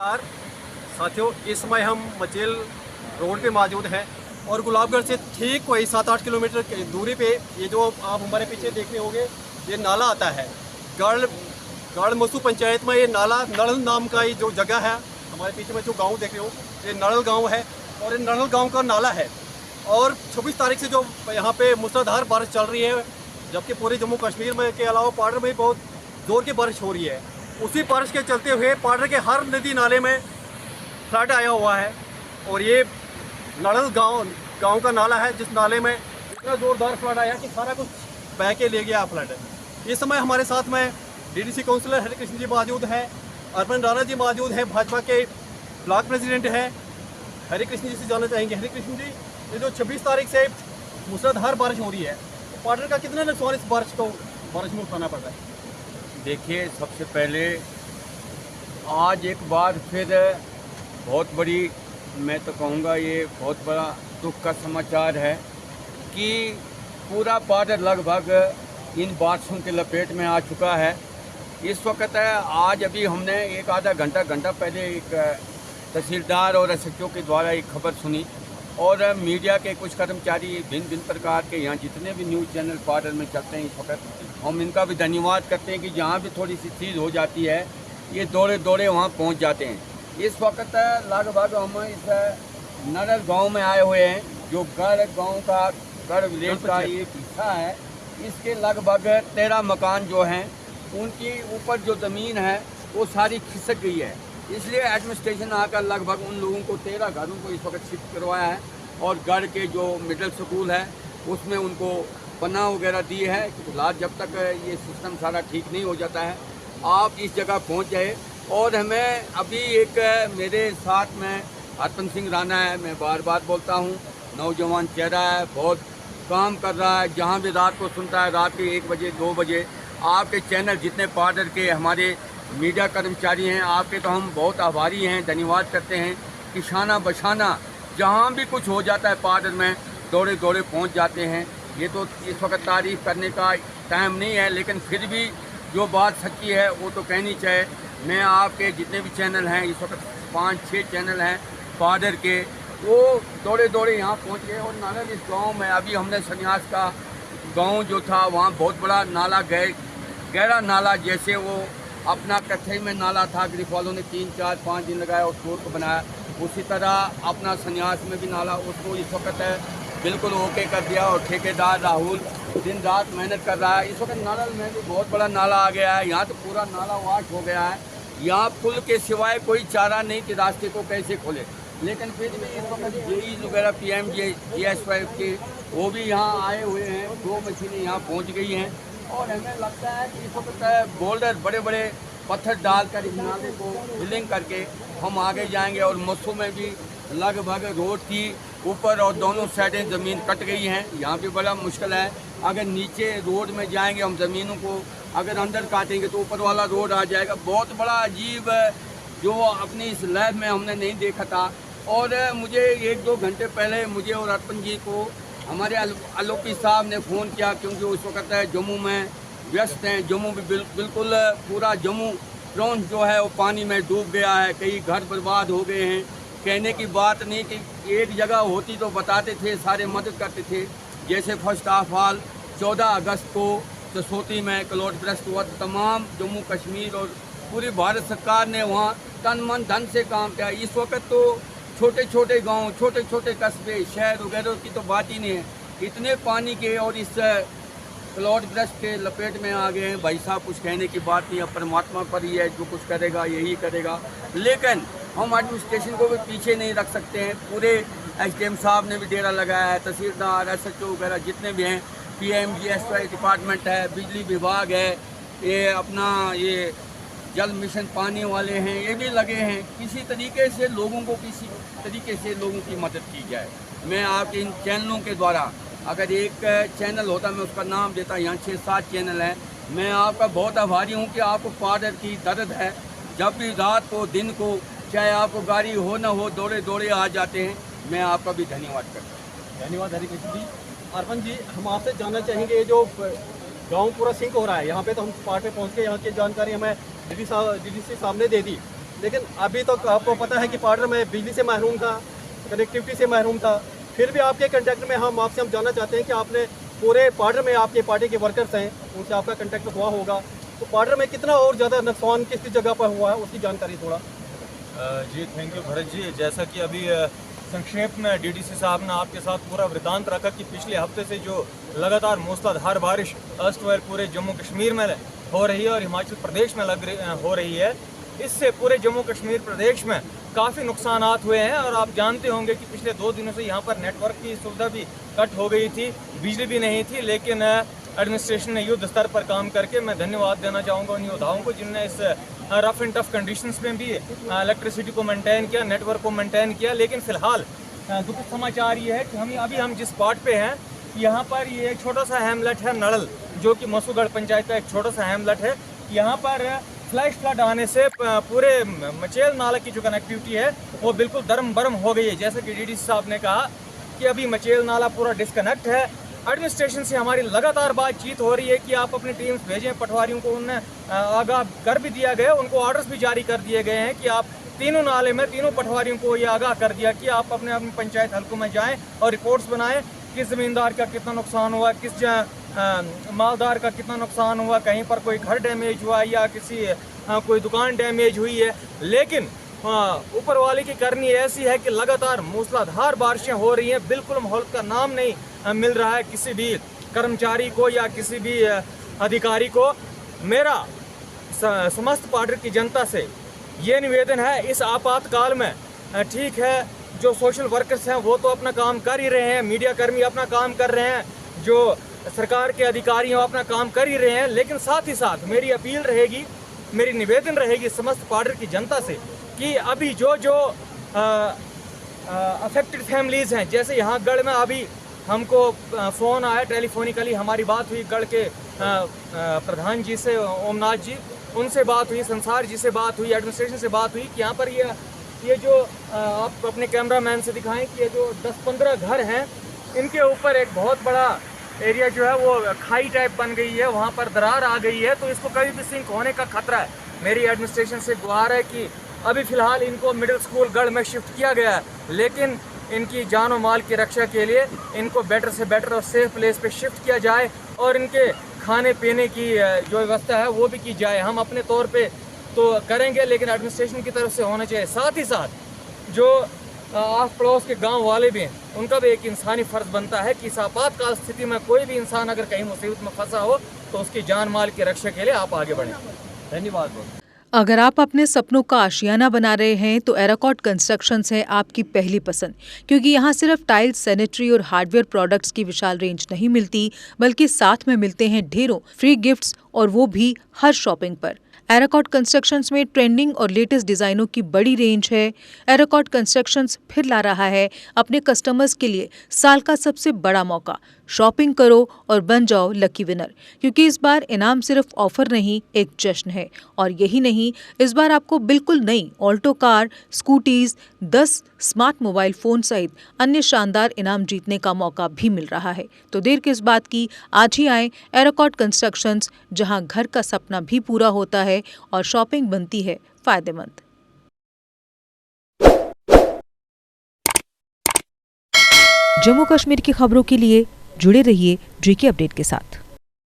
यार साथियों, इस समय हम मचेल रोड पे मौजूद हैं और गुलाबगढ़ से ठीक कोई 7-8 किलोमीटर की दूरी पे ये जो आप हमारे पीछे देख रहे होंगे, ये नाला आता है। गढ़ मसू पंचायत में ये नाला नड़ल नाम का ये जो जगह है, हमारे पीछे में जो गांव देख रहे हो, ये नड़ल गांव है और ये नड़ल गांव का नाला है। और 26 तारीख से जो यहाँ पे मूसलाधार बारिश चल रही है, जबकि पूरे जम्मू कश्मीर में के अलावा पाडर में बहुत जोर की बारिश हो रही है। उसी बारिश के चलते हुए पाडर के हर नदी नाले में फ्लड आया हुआ है और ये नड़ल गांव का नाला है, जिस नाले में इतना ज़ोरदार फ्लड आया कि सारा कुछ बह के ले गया फ्लड। इस समय हमारे साथ में डीडीसी काउंसिलर हरे कृष्ण जी मौजूद हैं, अर्पण राणा जी मौजूद हैं, भाजपा के ब्लॉक प्रेसिडेंट हैं। हरे कृष्ण जी से जानना चाहेंगे, हरे कृष्ण जी, ये जो 26 तारीख से मूसलाधार बारिश हो रही है, पाडर का कितना नुकसान इस बारिश में उठाना पड़ रहा है? देखिए, सबसे पहले आज एक बार फिर बहुत बड़ी, मैं तो कहूँगा ये बहुत बड़ा दुख का समाचार है कि पूरा पाडर लगभग इन बारिशों के लपेट में आ चुका है। इस वक्त आज अभी हमने एक आधा घंटा पहले एक तहसीलदार और एसएचओ के द्वारा एक खबर सुनी और मीडिया के कुछ कर्मचारी भिन्न प्रकार के यहाँ जितने भी न्यूज़ चैनल पाडर में चलते हैं, इस वक्त हम इनका भी धन्यवाद करते हैं कि जहाँ भी थोड़ी सी चीज़ हो जाती है ये दौड़े वहाँ पहुँच जाते हैं। इस वक्त लगभग हम इस नड़ल गांव में आए हुए हैं, जो गढ़ गांव का गढ़ विलेज का एक हिस्सा है। इसके लगभग 13 मकान जो हैं, उनकी ऊपर जो ज़मीन है वो सारी खिसक गई है। इसलिए एडमिनिस्ट्रेशन आकर लगभग उन लोगों को 13 घरों को इस वक्त शिफ्ट करवाया है और गढ़ के जो मिडिल स्कूल है उसमें उनको पन्ना वगैरह दी है कि फिलहाल जब तक ये सिस्टम सारा ठीक नहीं हो जाता है आप इस जगह पहुंच जाए। और हमें अभी एक मेरे साथ में अर्पण सिंह राणा है, मैं बार बोलता हूं, नौजवान चेहरा है, बहुत काम कर रहा है, जहां भी रात को सुनता है, रात के 1 बजे 2 बजे आपके चैनल जितने पाडर के हमारे मीडिया कर्मचारी हैं, आपके तो हम बहुत आभारी हैं, धन्यवाद करते हैं कि शाना बशाना जहाँ भी कुछ हो जाता है पाडर में दौड़े पहुँच जाते हैं। ये तो इस वक्त तारीफ़ करने का टाइम नहीं है, लेकिन फिर भी जो बात सच्ची है वो तो कहनी चाहिए। मैं आपके जितने भी चैनल हैं, इस वक्त 5-6 चैनल हैं पाडर के, वो दौड़े यहाँ पहुँच गए। और नाला इस गाँव में अभी हमने संन्यास का गाँव जो था वहाँ बहुत बड़ा नाला गहरा नाला, जैसे वो अपना कथई में नाला था, ग्रिफ वालों ने 3-4-5 दिन लगाया उस रोड को बनाया, उसी तरह अपना संन्यास में भी नाला उसको इस वक्त बिल्कुल ओके कर दिया और ठेकेदार राहुल दिन रात मेहनत कर रहा है। इस वक्त नाला में भी बहुत बड़ा नाला आ गया है, यहाँ तो पूरा नाला वाश हो गया है। यहाँ पुल के सिवाय कोई चारा नहीं कि रास्ते को कैसे खोले, लेकिन फिर भी इस वक्त जेई वगैरह PMGSY के वो भी यहाँ आए हुए हैं, 2 मशीनें यहाँ पहुँच गई हैं और हमें लगता है कि इस वक्त बोल्डर बड़े पत्थर डालकर इस नाले को फिलिंग करके हम आगे जाएंगे। और मसू में भी लगभग रोड की ऊपर और दोनों साइडें ज़मीन कट गई हैं, यहाँ भी बड़ा मुश्किल है। अगर नीचे रोड में जाएंगे हम, ज़मीनों को अगर अंदर काटेंगे तो ऊपर वाला रोड आ जाएगा। बहुत बड़ा अजीब जो अपनी इस लैब में हमने नहीं देखा था। और मुझे 1-2 घंटे पहले मुझे और अर्पण जी को हमारे आलोपी साहब ने फ़ोन किया, क्योंकि उस वक्त जम्मू में व्यस्त हैं। जम्मू भी बिल्कुल पूरा जम्मू ट्राउन जो है वो पानी में डूब गया है, कई घर बर्बाद हो गए हैं। कहने की बात नहीं कि एक जगह होती तो बताते थे, सारे मदद करते थे। जैसे फर्स्ट ऑफ ऑल 14 अगस्त को जसोती में क्लाउडबर्स्ट हुआ, तमाम जम्मू कश्मीर और पूरी भारत सरकार ने वहाँ तन मन धन से काम किया। इस वक्त तो छोटे गांव, छोटे कस्बे, शहर वगैरह की तो बात ही नहीं है, इतने पानी के और इस क्लाउडबर्स्ट के लपेट में आ गए हैं। भाई साहब, कुछ कहने की बात नहीं है, परमात्मा पर ही है, जो कुछ करेगा यही करेगा। लेकिन हम एडमिनिस्ट्रेशन को भी पीछे नहीं रख सकते हैं। पूरे SDM साहब ने भी डेरा लगाया है, तहसीलदार, SHO वगैरह जितने भी हैं, PMGSY डिपार्टमेंट है, बिजली विभाग है, ये अपना ये जल मिशन पानी वाले हैं, ये भी लगे हैं। किसी तरीके से लोगों की मदद की जाए। मैं आपके इन चैनलों के द्वारा, अगर एक चैनल होता मैं उसका नाम देता, यहाँ 6-7 चैनल हैं। मैं आपका बहुत आभारी हूँ कि आपको पाडर की दर्द है, जब भी रात को दिन को चाहे आपको गाड़ी हो न हो दौड़े आ जाते हैं। मैं आपका भी धन्यवाद करता हूँ। धन्यवाद हरे कृष्ण जी। अर्पण जी, हम आपसे जानना चाहेंगे, ये जो गांव पूरा सिंक हो रहा है, यहाँ पे तो हम पार्ट पे पहुँच के यहाँ की जानकारी हमें डीडीसी साहब ने दे दी, लेकिन अभी तो आपको पता है कि पार्डर में बिजली से महरूम था, कनेक्टिविटी से महरूम था। फिर भी आपके कंटेक्ट में हम जानना चाहते हैं कि आपने पूरे पार्डर में आपके पार्टी के वर्कर्स हैं, उनसे आपका कंटेक्ट हुआ होगा, तो पार्डर में कितना और ज़्यादा नुकसान किस जगह पर हुआ है उसकी जानकारी थोड़ा। जी थैंक यू भरत जी। जैसा कि अभी संक्षेप में डीडीसी साहब ने आपके साथ पूरा वृतांत रखा कि पिछले हफ्ते से जो लगातार मूसलाधार बारिश अस्तव्यल पूरे जम्मू कश्मीर में हो रही है और हिमाचल प्रदेश में हो रही है, इससे पूरे जम्मू कश्मीर प्रदेश में काफ़ी नुकसानात हुए हैं। और आप जानते होंगे कि पिछले 2 दिनों से यहाँ पर नेटवर्क की सुविधा भी कट हो गई थी, बिजली भी नहीं थी, लेकिन एडमिनिस्ट्रेशन ने युद्ध स्तर पर काम करके मैं धन्यवाद देना चाहूँगा उन योद्धाओं को जिनने इस रफ एंड टफ कंडीशंस में भी इलेक्ट्रिसिटी को मेंटेन किया, नेटवर्क को मेंटेन किया। लेकिन फ़िलहाल दुखद समाचार ये है कि हम जिस स्पॉट पे हैं यहाँ पर ये एक छोटा सा हैमलेट है नड़ल, जो कि मसूगढ़ पंचायत का एक छोटा सा हैमलेट है। यहाँ पर फ्लैश फ्लड आने से पूरे मचेल नाला की जो कनेक्टिविटी है वो बिल्कुल दरम बरम हो गई है। जैसे कि डीडीसी साहब ने कहा कि अभी मचेल नाला पूरा डिस्कनेक्ट है। एडमिनिस्ट्रेशन से हमारी लगातार बातचीत हो रही है कि आप अपनी टीम्स भेजें, पटवारियों को उन्हें आगाह कर भी दिया गया, उनको ऑर्डर्स भी जारी कर दिए गए हैं कि आप तीनों नाले में तीनों पटवारियों को ये आगाह कर दिया कि आप अपने अपने पंचायत हलकों में जाएं और रिपोर्ट्स बनाएं, किस ज़मींदार का कितना नुकसान हुआ, किस मालदार का कितना नुकसान हुआ, कहीं पर कोई घर डैमेज हुआ या कोई दुकान डैमेज हुई है। लेकिन ऊपर वाले की करनी ऐसी है कि लगातार मूसलाधार बारिशें हो रही हैं, बिल्कुल माहौल का नाम नहीं मिल रहा है किसी भी कर्मचारी को या किसी भी अधिकारी को। मेरा समस्त पार्डर की जनता से ये निवेदन है, इस आपातकाल में ठीक है जो सोशल वर्कर्स हैं वो तो अपना काम कर ही रहे हैं, मीडिया कर्मी अपना काम कर रहे हैं, जो सरकार के अधिकारी हैं अपना काम कर ही रहे हैं, लेकिन साथ ही साथ मेरी अपील रहेगी, मेरी निवेदन रहेगी समस्त पार्डर की जनता से कि अभी जो अफेक्टेड फैमिलीज़ हैं, जैसे यहाँ गढ़ में अभी हमको फ़ोन आया, टेलीफोनिकली हमारी बात हुई गढ़ के प्रधान जी से, ओमनाथ जी, उनसे बात हुई, संसार जी से बात हुई, एडमिनिस्ट्रेशन से बात हुई कि यहाँ पर ये जो आप अपने कैमरामैन से दिखाएं कि ये जो 10-15 घर हैं इनके ऊपर एक बहुत बड़ा एरिया जो है वो खाई टाइप बन गई है, वहाँ पर दरार आ गई है, तो इसको कभी भी सिंक होने का खतरा है। मेरी एडमिनिस्ट्रेशन से गुहार है कि अभी फ़िलहाल इनको मिडिल स्कूल गढ़ में शिफ्ट किया गया है, लेकिन इनकी जान और माल की रक्षा के लिए इनको बेटर से बेटर और सेफ प्लेस पे शिफ्ट किया जाए और इनके खाने पीने की जो व्यवस्था है वो भी की जाए। हम अपने तौर पे तो करेंगे, लेकिन एडमिनिस्ट्रेशन की तरफ से होना चाहिए। साथ ही साथ जो आस पड़ोस के गांव वाले भी हैं, उनका भी एक इंसानी फ़र्ज बनता है कि इस आपातकाल स्थिति में कोई भी इंसान अगर कहीं मुसीबत में फंसा हो तो उसकी जान माल की रक्षा के लिए आप आगे बढ़ें। धन्यवाद। अगर आप अपने सपनों का आशियाना बना रहे हैं तो एराकॉट कंस्ट्रक्शंस है आपकी पहली पसंद, क्योंकि यहाँ सिर्फ टाइल्स, सैनिटरी और हार्डवेयर प्रोडक्ट्स की विशाल रेंज नहीं मिलती, बल्कि साथ में मिलते हैं ढेरों फ्री गिफ्ट्स, और वो भी हर शॉपिंग पर। एराकॉट कंस्ट्रक्शंस में ट्रेंडिंग और लेटेस्ट डिजाइनों की बड़ी रेंज है। एराकॉट कंस्ट्रक्शंस फिर ला रहा है अपने कस्टमर्स के लिए साल का सबसे बड़ा मौका। शॉपिंग करो और बन जाओ लकी विनर, क्योंकि इस बार इनाम सिर्फ ऑफर नहीं, एक जश्न है। और यही नहीं, इस बार आपको बिल्कुल नई Alto car, scooties, 10 smart mobile phone सहित अन्य शानदार इनाम जीतने का मौका भी मिल रहा है। तो देर किस बात की, आज ही आए एराकॉट कंस्ट्रक्शंस, जहां घर का सपना भी पूरा होता है और शॉपिंग बनती है फायदेमंद। जम्मू कश्मीर की खबरों के लिए जुड़े रहिए GK अपडेट के साथ।